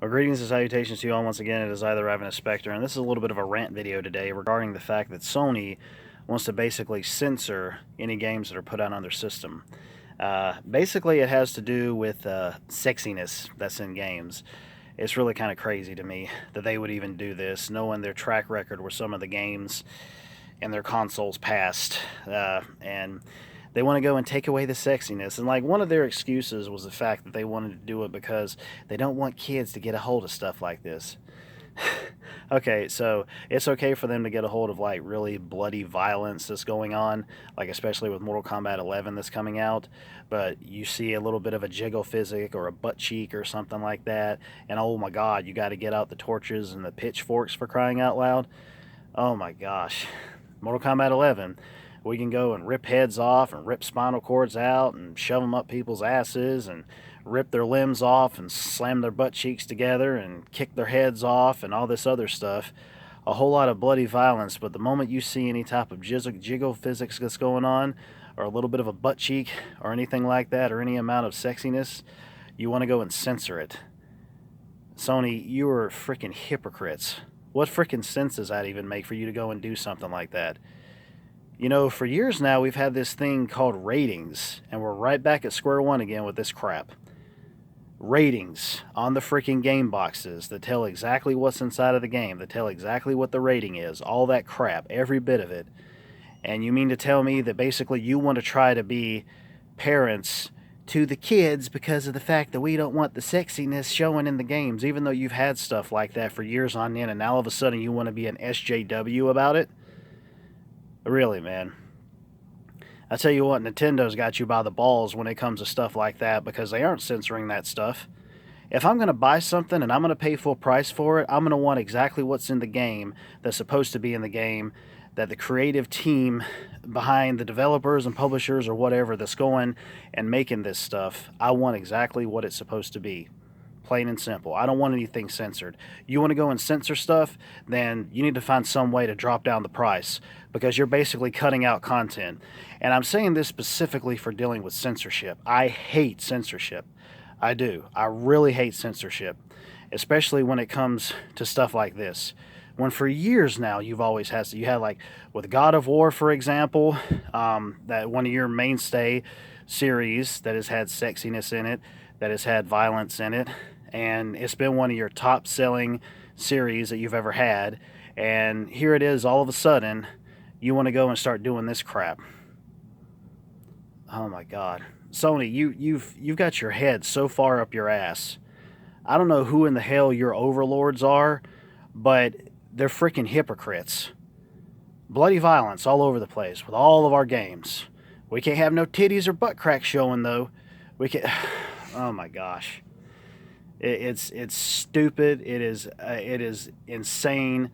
Well, greetings and salutations to you all once again. It is either Ivan a Spectre, and this is a little bit of a rant video today regarding the fact that Sony wants to basically censor any games that are put out on their system. Basically, it has to do with sexiness that's in games. It's really kind of crazy to me that they would even do this, knowing their track record with some of the games and their consoles past. And they want to go and take away the sexiness. And like one of their excuses was the fact that they wanted to do it because they don't want kids to get a hold of stuff like this. Okay, so it's okay for them to get a hold of like really bloody violence that's going on, like especially with Mortal Kombat 11 that's coming out. But you see a little bit of a jiggle physic or a butt cheek or something like that, and oh my God, you got to get out the torches and the pitchforks for crying out loud. Oh my gosh, Mortal Kombat 11. We can go and rip heads off and rip spinal cords out and shove them up people's asses and rip their limbs off and slam their butt cheeks together and kick their heads off and all this other stuff. A whole lot of bloody violence, but the moment you see any type of jiggle physics that's going on, or a little bit of a butt cheek, or anything like that, or any amount of sexiness, you want to go and censor it. Sony, you are freaking hypocrites. What freaking sense does that even make for you to go and do something like that? You know, for years now, we've had this thing called ratings, and we're right back at square one again with this crap. Ratings on the freaking game boxes that tell exactly what's inside of the game, that tell exactly what the rating is, all that crap, every bit of it. And you mean to tell me that basically you want to try to be parents to the kids because of the fact that we don't want the sexiness showing in the games, even though you've had stuff like that for years on end, and now all of a sudden you want to be an SJW about it? Really, man. I tell you what, Nintendo's got you by the balls when it comes to stuff like that because they aren't censoring that stuff. If I'm going to buy something and I'm going to pay full price for it, I'm going to want exactly what's in the game that's supposed to be in the game, that the creative team behind the developers and publishers or whatever that's going and making this stuff, I want exactly what it's supposed to be. Plain and simple. I don't want anything censored. You want to go and censor stuff, then you need to find some way to drop down the price because you're basically cutting out content. And I'm saying this specifically for dealing with censorship. I hate censorship. I do. I really hate censorship, especially when it comes to stuff like this. When for years now you've always had, you had like with God of War, for example, that one of your mainstay series that has had sexiness in it, that has had violence in it, and it's been one of your top selling series that you've ever had, and here it is all of a sudden you want to go and start doing this crap. Oh my God. Sony, you've got your head so far up your ass. I don't know who in the hell your overlords are, but they're freaking hypocrites. Bloody violence all over the place with all of our games. We can't have no titties or butt cracks showing though. We can. Oh my gosh. It's stupid. It is insane.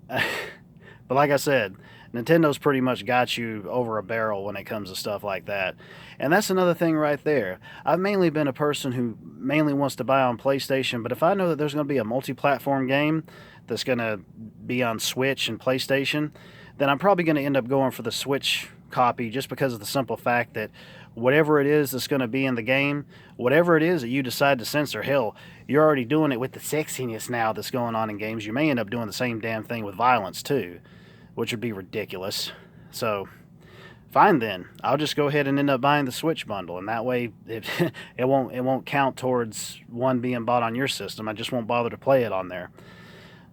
But like I said, Nintendo's pretty much got you over a barrel when it comes to stuff like that. And that's another thing right there. I've mainly been a person who mainly wants to buy on PlayStation, but if I know that there's going to be a multi-platform game that's going to be on Switch and PlayStation, then I'm probably going to end up going for the Switch copy just because of the simple fact that whatever it is that's going to be in the game, whatever it is that you decide to censor, hell, you're already doing it with the sexiness now that's going on in games. You may end up doing the same damn thing with violence too, which would be ridiculous. So, fine then. I'll just go ahead and end up buying the Switch bundle, and that way it won't count towards one being bought on your system. I just won't bother to play it on there.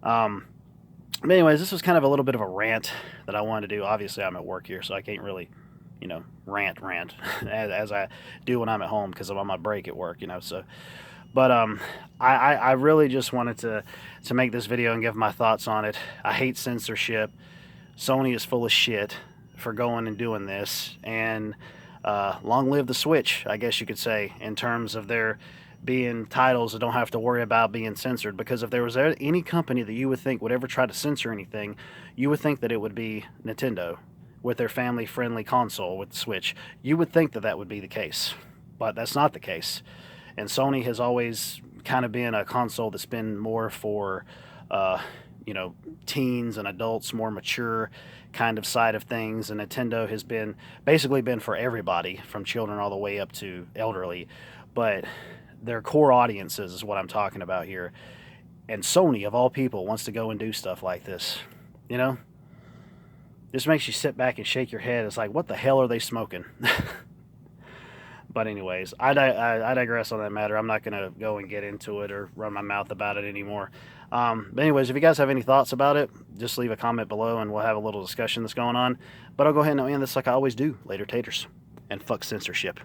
But anyways, this was kind of a little bit of a rant that I wanted to do. Obviously, I'm at work here, so I can't really, rant as I do when I'm at home because I'm on my break at work, So, but I really just wanted to make this video and give my thoughts on it. I hate censorship. Sony is full of shit for going and doing this, and long live the Switch, I guess you could say, in terms of their being titles that don't have to worry about being censored, because if there was any company that you would think would ever try to censor anything, you would think that it would be Nintendo with their family-friendly console with the Switch. You would think that that would be the case, but that's not the case. And Sony has always kind of been a console that's been more for teens and adults, more mature kind of side of things, and Nintendo has basically been for everybody from children all the way up to elderly. But their core audiences is what I'm talking about here. And Sony, of all people, wants to go and do stuff like this. You know? This makes you sit back and shake your head. It's like, what the hell are they smoking? But anyways, I digress on that matter. I'm not going to go and get into it or run my mouth about it anymore. But anyways, if you guys have any thoughts about it, just leave a comment below and we'll have a little discussion that's going on. But I'll go ahead and end this like I always do. Later, taters. And fuck censorship.